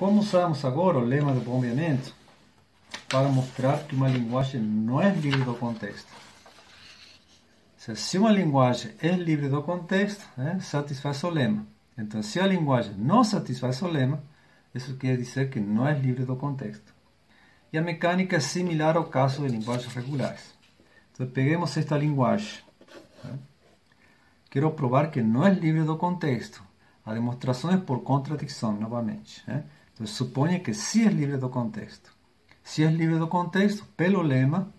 Como usamos agora o lema do bombeamento para mostrar que uma linguagem não é livre do contexto? Se uma linguagem é livre do contexto, satisfaz o lema. Então, se a linguagem não satisfaz o lema, isso quer dizer que não é livre do contexto. E a mecânica é similar ao caso de linguagens regulares. Então, peguemos esta linguagem. Quero provar que não é livre do contexto. A demonstração é por contradição, novamente. Então, suponha que sim é livre do contexto. Se é livre do contexto, pelo lema,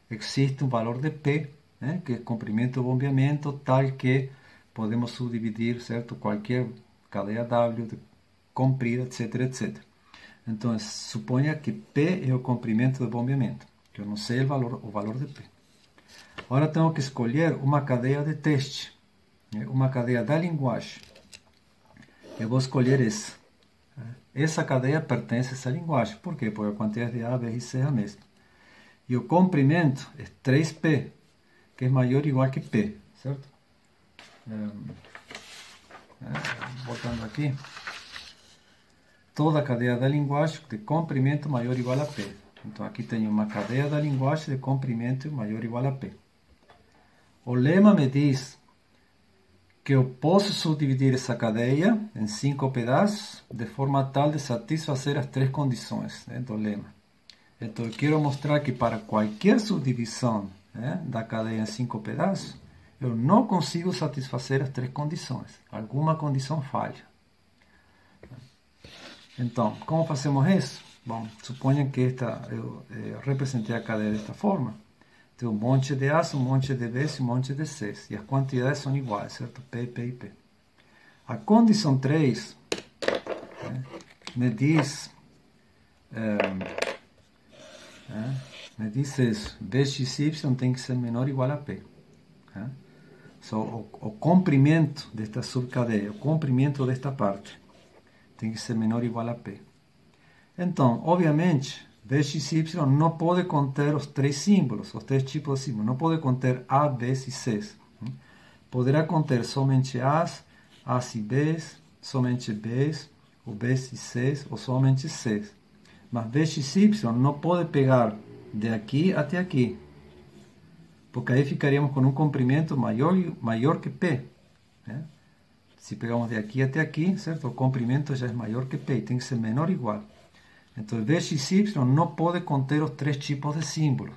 existe um valor de P, que é comprimento do bombeamento, tal que podemos subdividir, certo, qualquer cadeia W comprida, etc, etc. Então, suponha que P é o comprimento do bombeamento, que eu não sei o valor de P. Agora tenho que escolher uma cadeia de teste, uma cadeia da linguagem. Eu vou escolher essa. Essa cadeia pertence a essa linguagem. Por quê? Porque a quantidade de A, B e C é a mesma. E o comprimento é 3P, que é maior ou igual que P, certo? Botando aqui. Toda a cadeia da linguagem de comprimento maior ou igual a P. Então, aqui tenho uma cadeia da linguagem de comprimento maior ou igual a P. O lema me diz que eu posso subdividir essa cadeia em 5 pedaços de forma tal de satisfazer as 3 condições do lema. Então, eu quero mostrar que para qualquer subdivisão da cadeia em 5 pedaços, eu não consigo satisfazer as 3 condições. Alguma condição falha. Então, como fazemos isso? Bom, suponha que eu representei a cadeia desta forma. Tem um monte de A's, um monte de B's e um monte de C's. E as quantidades são iguais, certo? P, P e P. A condição 3 me diz isso. Bxy tem que ser menor ou igual a P. O comprimento desta subcadeia, o comprimento desta parte, tem que ser menor ou igual a P. Então, obviamente, Bxy não pode conter os 3 símbolos, os 3 tipos de símbolos. Não pode conter A, B e C. Poderá conter somente A's, A's e B's, somente B's, ou B's e C's, ou somente C's. Mas Bxy não pode pegar de aqui até aqui, porque aí ficaríamos com um comprimento maior que P. Se pegamos de aqui até aqui, certo? O comprimento já é maior que P, tem que ser menor ou igual. Então, Bxy não pode conter os 3 tipos de símbolos.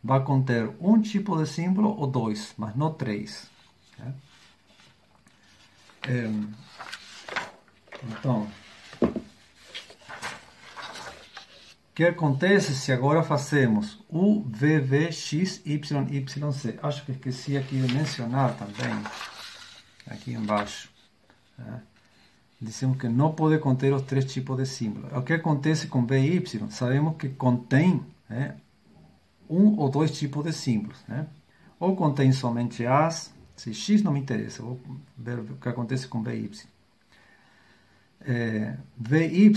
Vai conter um tipo de símbolo ou 2, mas não 3. Então, o que acontece se agora fazemos U, V, V, X, Y, Y, Z? Acho que esqueci aqui de mencionar também, aqui embaixo. Dizemos que não pode conter os 3 tipos de símbolos. O que acontece com V e Y? Sabemos que contém um ou 2 tipos de símbolos. Ou contém somente As, se X não me interessa, vou ver o que acontece com V e Y. VY,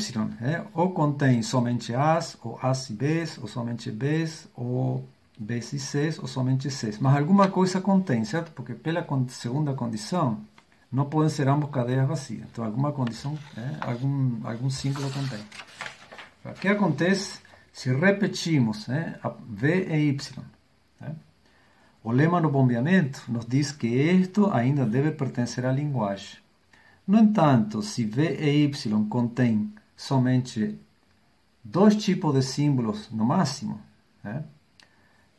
ou contém somente As, ou As e Bs, ou somente Bs, ou Bs e Cs, ou somente Cs. Mas alguma coisa contém, certo? Porque pela segunda condição, não podem ser ambas cadeias vazias. Então, alguma condição, algum símbolo contém. O que acontece se repetimos a V e Y? O lema do bombeamento nos diz que isto ainda deve pertencer à linguagem. No entanto, se V e Y contém somente 2 tipos de símbolos no máximo,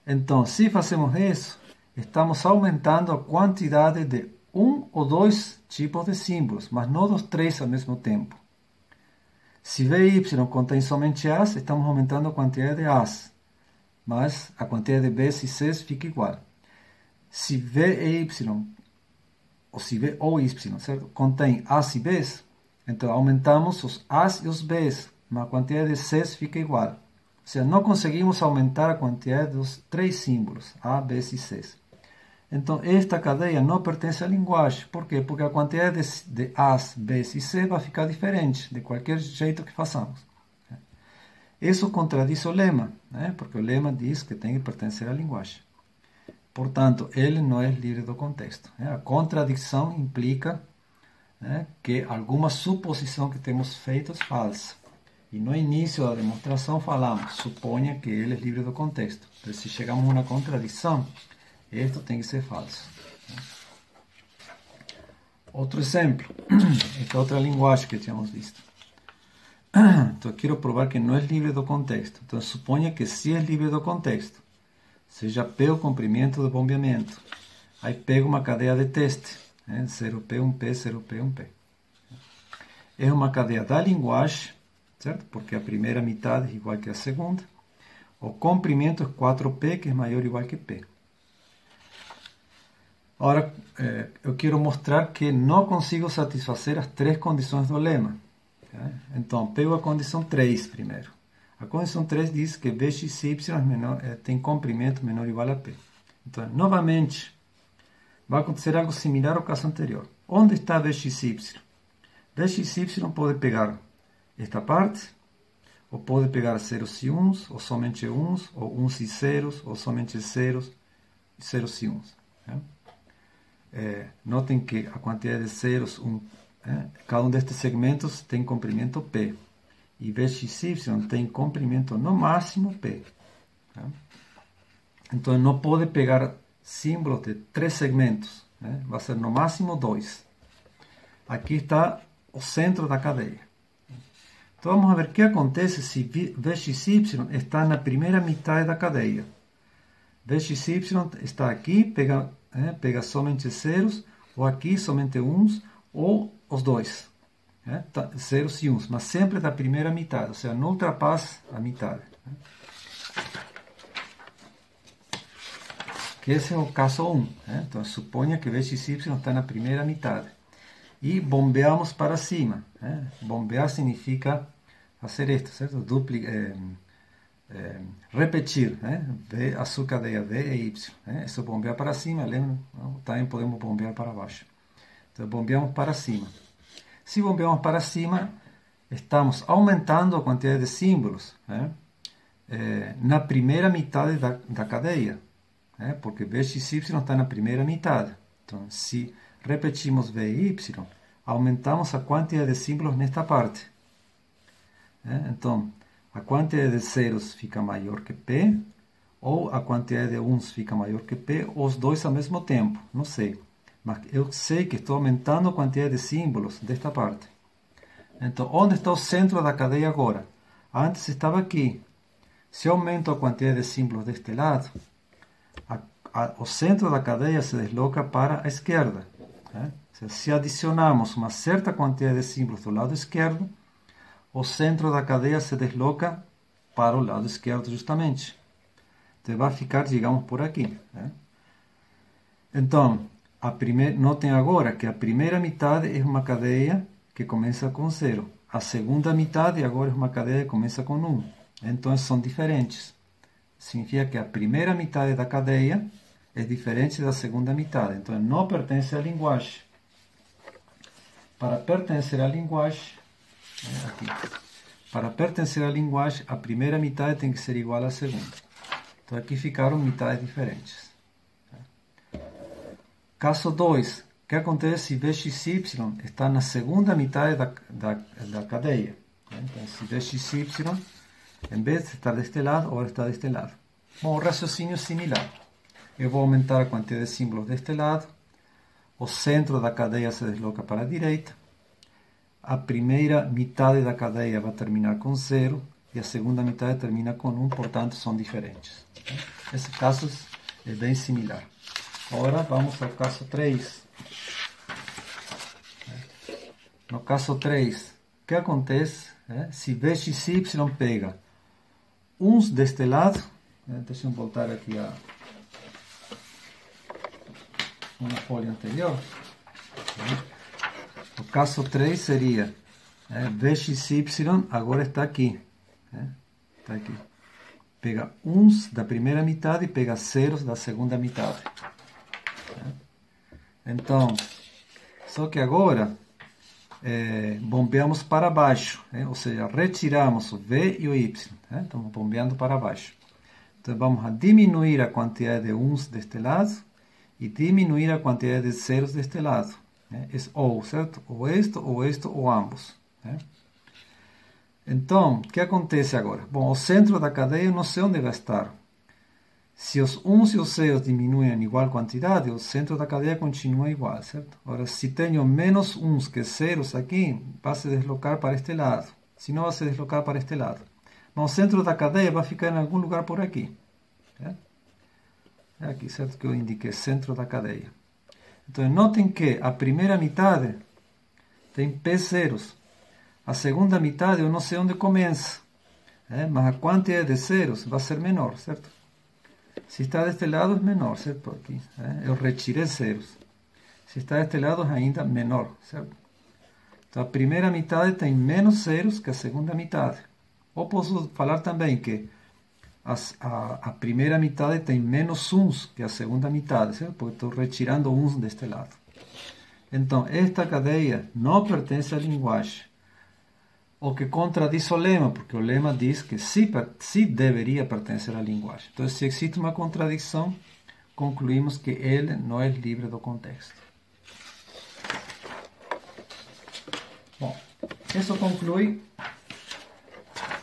então, se fazemos isso, estamos aumentando a quantidade de um ou 2 tipos de símbolos, mas não dos 3 ao mesmo tempo. Se V e Y contém somente As, estamos aumentando a quantidade de As, mas a quantidade de Bs e Cs fica igual. Se V e Y, ou se V ou Y, certo? Contém As e Bs, então aumentamos os As e os Bs, mas a quantidade de Cs fica igual. Ou seja, não conseguimos aumentar a quantidade dos 3 símbolos, A, Bs e Cs. Então, esta cadeia não pertence à linguagem. Por quê? Porque a quantidade de A's, B's e C vai ficar diferente, de qualquer jeito que façamos. Isso contradiz o lema, porque o lema diz que tem que pertencer à linguagem. Portanto, ele não é livre do contexto. A contradição implica que alguma suposição que temos feito é falsa. E no início da demonstração falamos, suponha que ele é livre do contexto. Então, se chegamos a uma contradição, isto tem que ser falso. Outro exemplo, esta outra linguagem que tínhamos visto. Então, eu quero provar que não é livre do contexto. Então, suponha que se é livre do contexto, seja P o comprimento do bombeamento. Aí pego uma cadeia de teste, 0P, 1P, 0P, 1P. É uma cadeia da linguagem, certo? Porque a primeira metade é igual que a segunda. O comprimento é 4P, que é maior ou igual que P. Agora, eu quero mostrar que não consigo satisfazer as três condições do lema. Então, pego a condição 3 primeiro. A condição 3 diz que Vxy tem comprimento menor ou igual a P. Então, novamente, vai acontecer algo similar ao caso anterior. Onde está Vxy? Vxy pode pegar esta parte, ou pode pegar zeros e uns, ou somente uns, ou uns e zeros, ou somente zeros e uns. Notem que a quantidade de zeros, cada um destes segmentos tem comprimento P. E Vxy tem comprimento no máximo P. Então, não pode pegar símbolos de 3 segmentos. Vai ser no máximo 2. Aqui está o centro da cadeia. Então, vamos ver o que acontece se Vxy está na primeira metade da cadeia. Vxy está aqui, pega somente zeros, ou aqui somente uns, ou os dois. Zeros e uns, mas sempre da primeira metade, ou seja, não ultrapassa a metade. Que esse é o caso 1. Então, suponha que Vxy está na primeira metade. E bombeamos para cima. Bombear significa fazer isto, certo? Repetir, V, a sua cadeia V e Y. Isso bombear para cima, lembra? Também podemos bombear para baixo. Então, bombeamos para cima. Se bombeamos para cima, estamos aumentando a quantidade de símbolos na primeira metade da cadeia. Porque Vxy está na primeira metade. Então, se repetimos V e Y, aumentamos a quantidade de símbolos nesta parte. Então, a quantidade de zeros fica maior que P, ou a quantidade de uns fica maior que P, ou os dois ao mesmo tempo, não sei. Mas eu sei que estou aumentando a quantidade de símbolos desta parte. Então, onde está o centro da cadeia agora? Antes estava aqui. Se eu aumento a quantidade de símbolos deste lado, o centro da cadeia se desloca para a esquerda. Se adicionamos uma certa quantidade de símbolos do lado esquerdo, o centro da cadeia se desloca para o lado esquerdo justamente. Então, vai ficar, digamos, por aqui. Então, notem agora que a primeira metade é uma cadeia que começa com 0. A segunda metade agora é uma cadeia que começa com 1. Então, são diferentes. Significa que a primeira metade da cadeia é diferente da segunda metade. Então, não pertence à linguagem. Para pertencer à linguagem, para pertencer à linguagem, a primeira metade tem que ser igual à segunda. Então, aqui ficaram metades diferentes. Caso 2. O que acontece se Vxy está na segunda metade da cadeia? Então, se Vxy, em vez de estar deste lado, agora está deste lado. Bom, o raciocínio é similar. Eu vou aumentar a quantidade de símbolos deste lado. O centro da cadeia se desloca para a direita. A primeira metade da cadeia vai terminar com 0 e a segunda metade termina com 1, portanto, são diferentes. Esse caso é bem similar. Agora vamos ao caso 3. No caso 3, o que acontece se Vxy pega uns deste lado? Deixa eu voltar aqui a uma folha anterior. O caso 3 seria Vxy agora está aqui. Está aqui. Pega uns da primeira metade e pega zeros da segunda metade. Então, só que agora bombeamos para baixo, ou seja, retiramos o V e o Y. Estamos bombeando para baixo. Então, vamos a diminuir a quantidade de uns deste lado e diminuir a quantidade de zeros deste lado. É ou, certo? Ou isto, ou ambos. Então, o que acontece agora? Bom, o centro da cadeia eu não sei onde vai estar. Se os uns e os zeros diminuem em igual quantidade, o centro da cadeia continua igual, certo? Agora, se tenho menos uns que zeros aqui, vai se deslocar para este lado. Se não, vai se deslocar para este lado. Mas o centro da cadeia vai ficar em algum lugar por aqui. É aqui, certo? Que eu indiquei, centro da cadeia. Então, notem que a primeira metade tem p zeros. A segunda metade eu não sei onde começa. Mas a quantidade de zeros vai ser menor, certo? Se está deste lado, é menor, certo? Aqui, eu retirei zeros. Se está deste lado, é ainda menor, certo? Então, a primeira metade tem menos zeros que a segunda metade. Ou posso falar também que a primeira metade tem menos uns que a segunda metade, certo? Porque estou retirando uns deste lado. Então, esta cadeia não pertence à linguagem. O que contradiz o lema, porque o lema diz que sí deveria pertencer à linguagem. Então, se existe uma contradição, concluímos que ele não é livre do contexto. Bom, isso conclui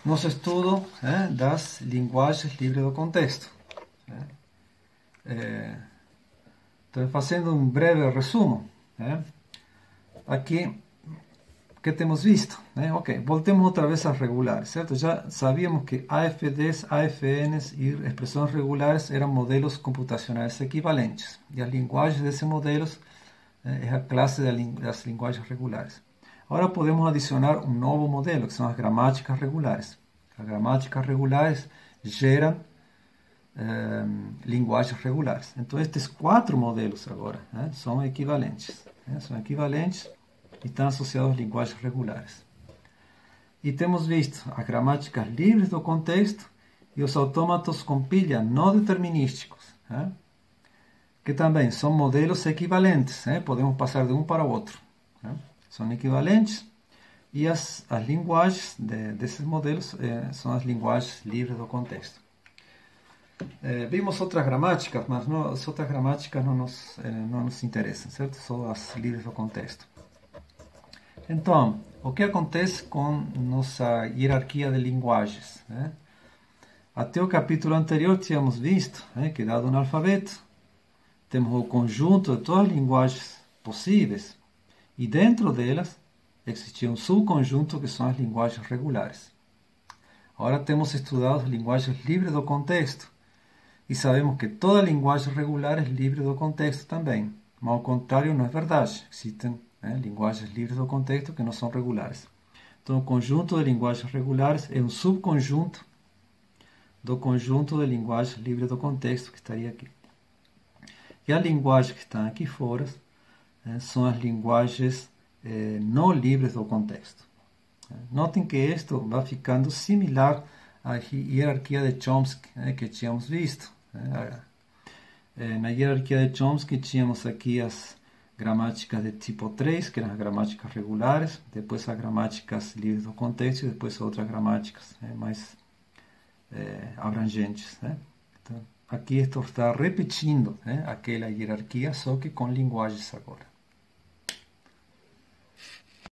nosso estudo das linguagens livres do contexto. Então, fazendo um breve resumo, aqui, o que temos visto? Ok, voltemos outra vez às regulares, certo? Já sabíamos que AFDs, AFNs e expressões regulares eram modelos computacionais equivalentes. E as linguagens desses modelos é a classe das linguagens regulares. Agora podemos adicionar um novo modelo, que são as gramáticas regulares. As gramáticas regulares geram linguagens regulares. Então, estes 4 modelos agora são equivalentes. São equivalentes e estão associados às linguagens regulares. E temos visto as gramáticas livres do contexto e os autômatos com pilha não determinísticos, que também são modelos equivalentes. Podemos passar de um para o outro. São equivalentes e as linguagens desses modelos são as linguagens livres do contexto. Vimos outras gramáticas, mas as outras gramáticas não nos interessam, certo? Só as livres do contexto. Então, o que acontece com nossa hierarquia de linguagens? Até o capítulo anterior tínhamos visto que, dado um alfabeto, temos o conjunto de todas as linguagens possíveis e dentro delas existia um subconjunto que são as linguagens regulares. Agora temos estudado as linguagens livres do contexto e sabemos que toda linguagem regular é livre do contexto também, mas ao contrário não é verdade. Existem linguagens livres do contexto que não são regulares. Então, o conjunto de linguagens regulares é um subconjunto do conjunto de linguagens livres do contexto que estaria aqui. E as linguagens que estão aqui fora são as linguagens não livres do contexto. Notem que isto vai ficando similar à hierarquia de Chomsky que tínhamos visto. Na hierarquia de Chomsky tínhamos aqui as gramáticas de tipo 3, que eram as gramáticas regulares, depois as gramáticas livres do contexto e depois outras gramáticas mais abrangentes. Então, aqui estou está repetindo aquela hierarquia, só que com linguagens agora.